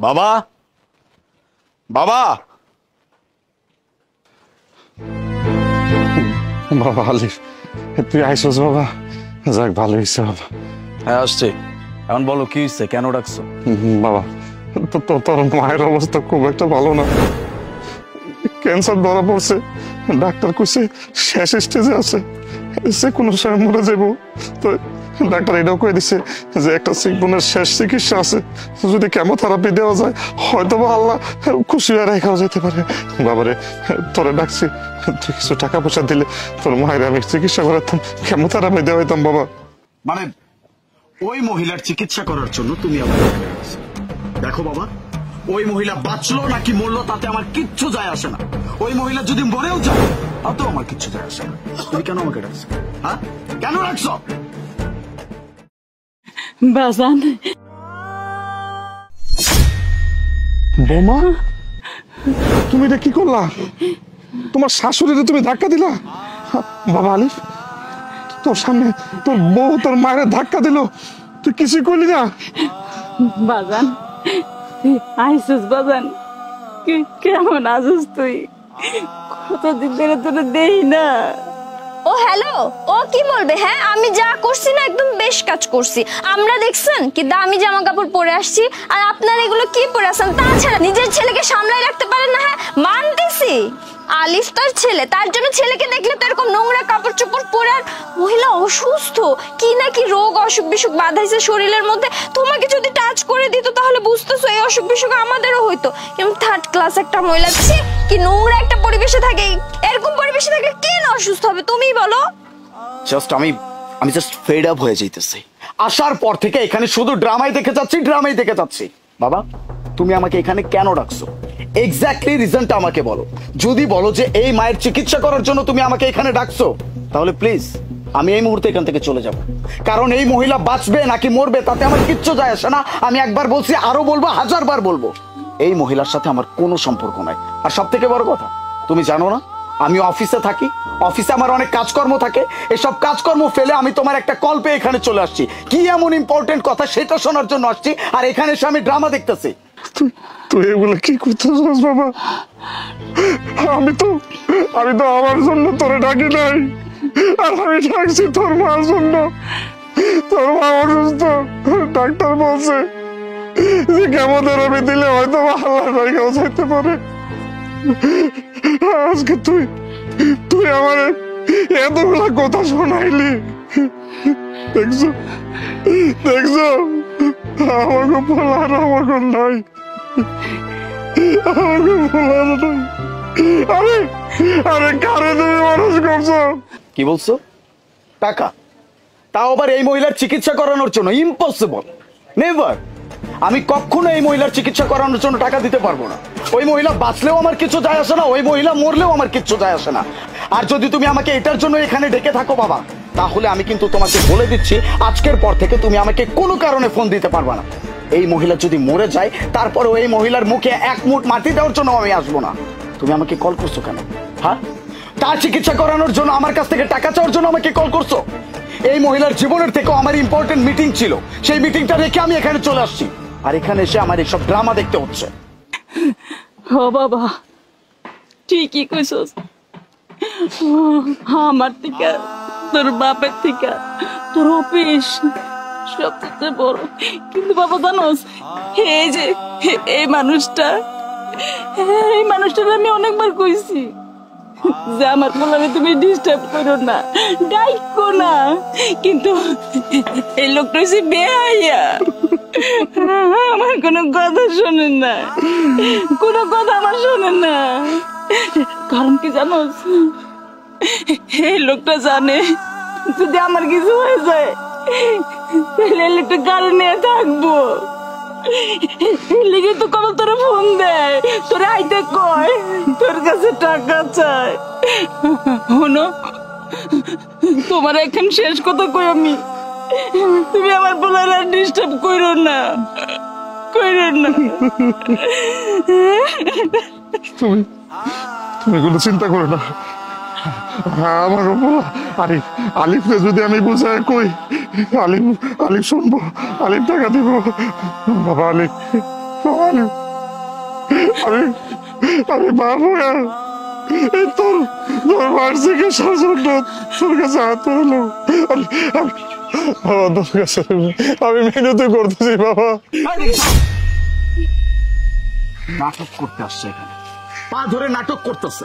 বাবা, বাবা, বাবা আলিফ, তুই আইসস বাবা? যাক, ভালো হয়েছে বাবা। হ্যাঁ আসছে। এখন বলো কি হয়েছে, কেন ডাকছো? বাবা, তোর মায়ের অবস্থা খুব একটা ভালো না, ক্যান্সার ধরা পড়ছে। ডাক্তার কইছে শেষ স্টেজে আছে, সে কোনো সময় মরে যাবো। তো ডাক্তার এটাও কয়ে দিছে যে একটা সিকবনের শেষ চিকিৎসা আছে, যদি কেমোথেরাপি দেওয়া যায় হয়তো বা আল্লাহ খুশি হয়ে রেখাও যেতে পারে। বাবারে, তোরে ডাকছি, তুই কিছু টাকা পয়সা দিলে তোর মায়ের আমি চিকিৎসা করাতাম, কেমোথেরাপি দেওয়া হইতাম বাবা। মানে ওই মহিলার চিকিৎসা করার জন্য তুমি আমার দেখো বাবা, ওই মহিলা বাঁচলো নাকি মরলো তাতে আমার কিচ্ছু যায় আসে না। ওই মহিলা যদি মরেও যায় তাতেও আমার কিচ্ছু যায় আসে না। তুমি কেন আমাকে ডাকছো? হ্যাঁ, কেন ডাকছো? বাজান, বোমা, তুমি এটা কি করলা? তোমার শাশুড়িরে তুমি ধাক্কা দিলা? বাবা আলিফ, তোর সামনে তোর বউ তোর মায়ের ধাক্কা দিল, তুই কিছু করলি না? বাজান আইসুস বাজান, কেমন আছিস তুই? কতদিন ধরে তোর দেই না। ও হ্যালো, ও কি বলবে? হ্যাঁ, আমি যা করছি না একদম বেশ কাজ করছি। আমরা দেখছেন কি দামি জামা কাপড় পরে আসছি, আর আপনারা এগুলো কি পরে আসেন? তাছাড়া নিজের ছেলেকে সামলায় রাখতে পারেন না। হ্যাঁ মানতেছি, আলিফ তার ছেলে, তার জন্য ছেলেকে দেখলে তো এরকম নোংরা কাপড় চোপড় পরে। আর মহিলা অসুস্থ, কি নাকি রোগ অসুখ বিসুখ বাঁধাইছে শরীরের মধ্যে। তোমাকে যদি টাচ করে দিত তাহলে বুঝতেছো এই অসুখ বিসুখ আমাদেরও হইতো। কিন্তু থার্ড ক্লাস একটা মহিলা, কি নোংরা একটা পরিবেশে থাকে, এরকম পরিবেশে থাকে কে না অসুস্থ হবে তুমিই বলো। জাস্ট আমি জাস্ট ফেড আপ হয়ে যাইতেছি। আসার পর থেকে এখানে শুধু ড্রামাই দেখে যাচ্ছি। বাবা, তুমি আমাকে এখানে কেন ডাকছো? এক্স্যাক্টলি রিজনটা আমাকে বলো। যদি বলো যে এই মায়ের চিকিৎসা করার জন্য তুমি আমাকে এখানে ডাকছো, তাহলে প্লিজ আমি এই মুহূর্তে এখান থেকে চলে যাব। কারণ এই মহিলা বাঁচবে নাকি মরবে তাতে আমার কিচ্ছু যায় আসে না। আমি একবার বলছি, আরো বলবো, 1000 বার বলবো, এই মহিলার সাথে আমার কোনো সম্পর্ক নাই। আর সব থেকে বড় কথা, তুমি জানো না আমি অফিসে থাকি, অফিসে আমার অনেক কাজকর্ম থাকে। এসব কাজকর্ম ফেলে আমি তোমার একটা কল পেয়ে এখানে চলে আসছি। কি এমন ইম্পর্টেন্ট কথা সেটা শোনার জন্য আসছি, আর এখানে এসে আমি ড্রামা দেখতেছি। তুই এগুলো কি করতেছিস বাবা? আমি তো আমার জন্য তোরে ডাকি নাই, আর আমি ডাকছি তোর মার জন্য। তোর মা অসুস্থ, ডাক্তার বলছে যে কেমোথেরাপি দিলে হয়তো আল্লাহর রেখাও যেতে পারে। আজকে তুই আমার এতগুলা কথা শোনাইলি, দেখছো আমাকে বলার আমাকে নাই, আমাকে বলার নাই। আরে কারে তুমি মানুষ করছো? কি বলছো? টাকা? তাও আবার এই মহিলার চিকিৎসা করানোর জন্য? Impossible, never. আমি কখনো এই মহিলার চিকিৎসা করানোর জন্য টাকা দিতে পারবো না। ওই মহিলা বাঁচলেও আমার কিছু যায় আসে না, ওই মহিলা মরলেও আমার কিছু যায় আসে না। আর যদি তুমি আমাকে এটার জন্য এখানে ডেকে থাকো বাবা, তাহলে আমি কিন্তু তোমাকে বলে দিচ্ছি আজকের পর থেকে তুমি আমাকে কোনো কারণে ফোন দিতে পারবা না। এই মহিলা যদি মরে যায় তারপরে ওই মহিলার মুখে এক মুঠ মাটি দেওয়ার জন্য আমি আসবো না। তুমি আমাকে কল করছো কেন? হ্যাঁ, তার চিকিৎসা করানোর জন্য আমার কাছ থেকে টাকা চাওয়ার জন্য আমাকে কল করছো? এই মহিলার জীবনের থেকেও আমার ইম্পর্টেন্ট মিটিং ছিল, সেই মিটিংটা রেখে আমি এখানে চলে আসছি, আর এখানে এসে আমার এইসব ড্রামা দেখতে হচ্ছে। ও বাবা, ঠিকই কইছস। আমার থেকে, তোর বাপের থেকে তোর অফিস সবচেয়ে বড়। কিন্তু বাবা জানোস, এই যে এই মানুষটার আমি অনেকবার কইছি যে আমার পোলারে তুমি ডিস্টার্ব করো না, ডাইকো না, কিন্তু এই লোকটা হচ্ছে বেহাইয়া। আমার কোনো কথা শোনেন না, কোনো কথা আমার শোনেন না। কারণ কি জানোস, এই লোকটা জানে যদি আমার কিছু হয়ে যায় তাহলে এই লোকটা গাড়ি নিয়ে থাকবো। লিগে তো কবে তোরে ফোন দেয়, তোরে আইতে কয়, তোর কাছে টাকা চায়। হনো, তোমার এখন শেষ কথা কই আমি, তুমি আমার বলার আর ডিস্টার্ব করো না, তুমি কোনো চিন্তা করো না। আমার আলিফকে যদি আমি বুঝায় কই, আলিফ শুনবো, আলিফ টাকা দিব। বাবা আলিফ, আমি আমি বাবু এই তোর তোর মার চিকিৎসার জন্য তোর কাছে হাত ধরলাম। বাবা তোর কাছে আমি মিনতি করতেছি বাবা। নাটক করতে আসছে এখানে, পা ধরে নাটক করতেছে।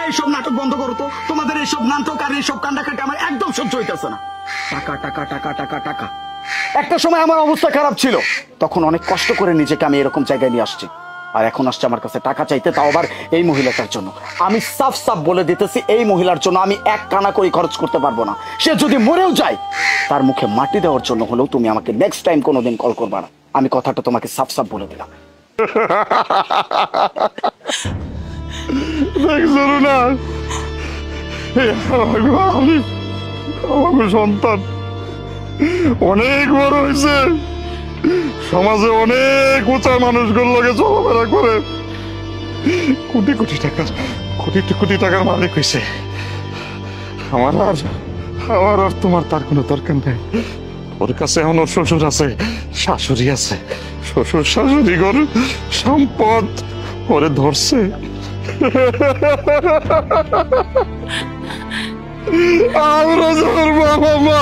এইসব নাটক বন্ধ করো তো, তোমাদের এইসব নাটক আর এইসব কান্ডাকাটি আমার একদম সহ্য হইতেছে না। টাকা টাকা টাকা টাকা টাকা। একটা সময় আমার অবস্থা খারাপ ছিল, তখন অনেক কষ্ট করে নিজেকে আমি এরকম জায়গায় নিয়ে আসছি, আর এখন আসছে আমার কাছে টাকা চাইতে, তাও আবার এই মহিলাটার জন্য। আমি সাফ সাফ বলে দিতেছি, এই মহিলার জন্য আমি এক কানা করে খরচ করতে পারবো না। সে যদি মরেও যায়, তার মুখে মাটি দেওয়ার জন্য হলেও তুমি আমাকে নেক্সট টাইম কোনোদিন কল করবা না। আমি কথাটা তোমাকে সাফ সাফ বলে দিলাম। না আমার সন্তান অনেক বড় হয়েছে, সমাজে অনেক উঁচা মানুষগুলোর লগে চলাফেরা করে, কোটি কোটি টাকার মালিক হয়েছে। আমার আর তোমার তার কোনো দরকার নেই। ওর কাছে এখন ওর শ্বশুর আছে, শাশুড়ি আছে, শ্বশুর শাশুড়ি ঘর সম্পদ ওরে ধরছে। আমরা তোর বাবা মা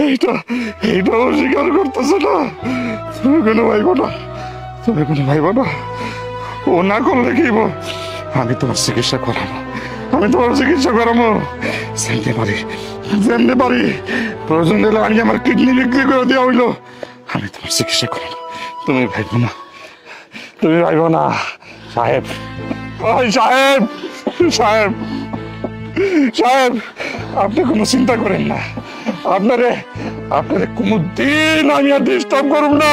এইটা অস্বীকার করতেছে না। তুমি কোনো ভাইব না, ও না করলে কি আমি তোমার চিকিৎসা করাবো, জানতে পারি প্রয়োজন দিলে আমি আমার কিডনি বিক্রি করে দেওয়া হইলো, আমি তোমার চিকিৎসা করাবো। তুমি ভাইব না সাহেব, সাহেব আপনি কোনো চিন্তা করেন না, আপনারে কোনোদিন আমি আর ডিস্টার্ব করব না,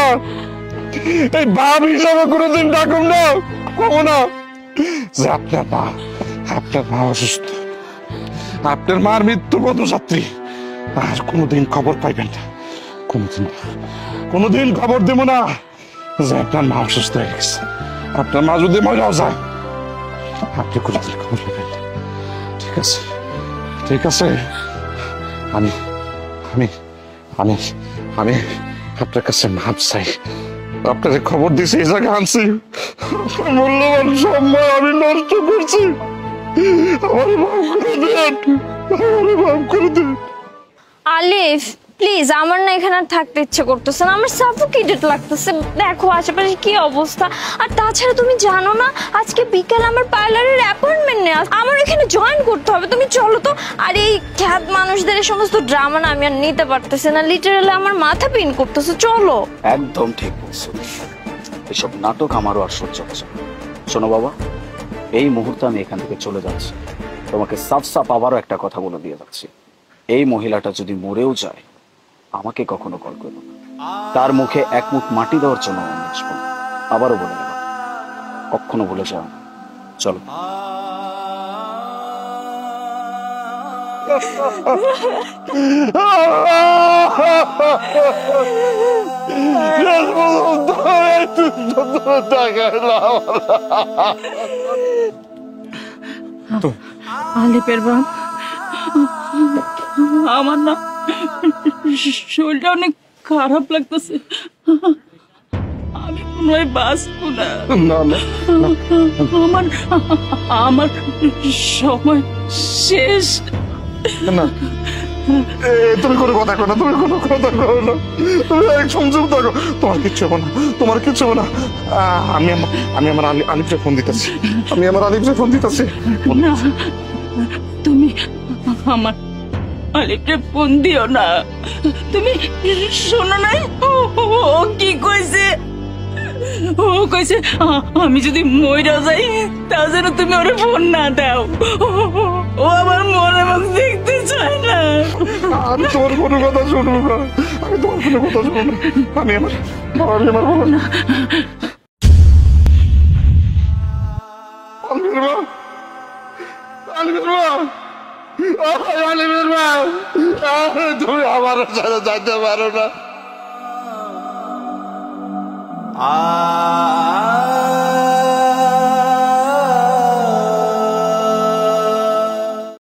এই বাপ হিসাবে কোনোদিন ডাকুম না, কব না যে আপনার মা অসুস্থ, আপনার মার মৃত্যু পথযাত্রী, আর কোনোদিন খবর পাইবেন না, কোনোদিন খবর দেব না যে আপনার মা অসুস্থ হয়ে গেছে। আপনার মা যদি মরেও যায়, আপনি কোনোদিন খবর পাবেন না। ঠিক আছে আমি আপনার কাছে মাপ চাই। আপনাকে খবর দিয়েছি, এই জায়গায় আনছি, মূল্যবান সময় আমি নষ্ট করছি, আমার মাফ করে দেন। আলিফ প্লিজ, আমার না এখানে আর থাকতে ইচ্ছে করতেছে না, আমার সাফোকেটেড লাগতেছে। দেখো আশেপাশে কি অবস্থা, আর তাছাড়া তুমি জানো না আজকে বিকেল আমার পার্লারের অ্যাপয়েন্টমেন্ট নেই, আমার এখানে জয়েন করতে হবে। তুমি চলো তো। আর এই খ্যাত মানুষদের এই সমস্ত ড্রামা না আমি আর নিতে পারতেছি না, লিটারালি আমার মাথা পেইন করতেছে। চলো। একদম ঠিক বলছো, এসব নাটক আমারও আর সহ্য হচ্ছে না। শোনো বাবা, এই মুহূর্তে আমি এখান থেকে চলে যাচ্ছি, তোমাকে সাফ সাফ আবারও একটা কথা বলে দিয়ে যাচ্ছি, এই মহিলাটা যদি মরেও যায়, আমাকে কখনো কল করো না, তার মুখে এক মুখ মাটি দেওয়ার জন্য আমি আসবো না। আবারও বলে গেলাম, কখনো বলে যাও না। চলো। আলিপের বাপ, আমার না শরীরটা অনেক খারাপ লাগতেছে, আমি মনে হয় বাঁচবো না। আমার সময় শেষ। না তুমি কোনো কথা কো না, তুমি সংযম থাকো, তোমার কিচ্ছু হবো না। আমি আমার আলিফকে ফোন দিতেছি, না, তুমি আমার আলিফকে ফোন দিও না। তুমি শোনো নাই ও কি কইছে? ও কইছে আমি যদি মইরা যাই তাও যেন তুমি ওরে ফোন না দাও, ও আমার মনে মুখ দেখতে চায় না। আমি তোমার কোনো কথা শুনবো না, আমি আমার বলো না। তুমি আমার সাথে যাইতে পারো না।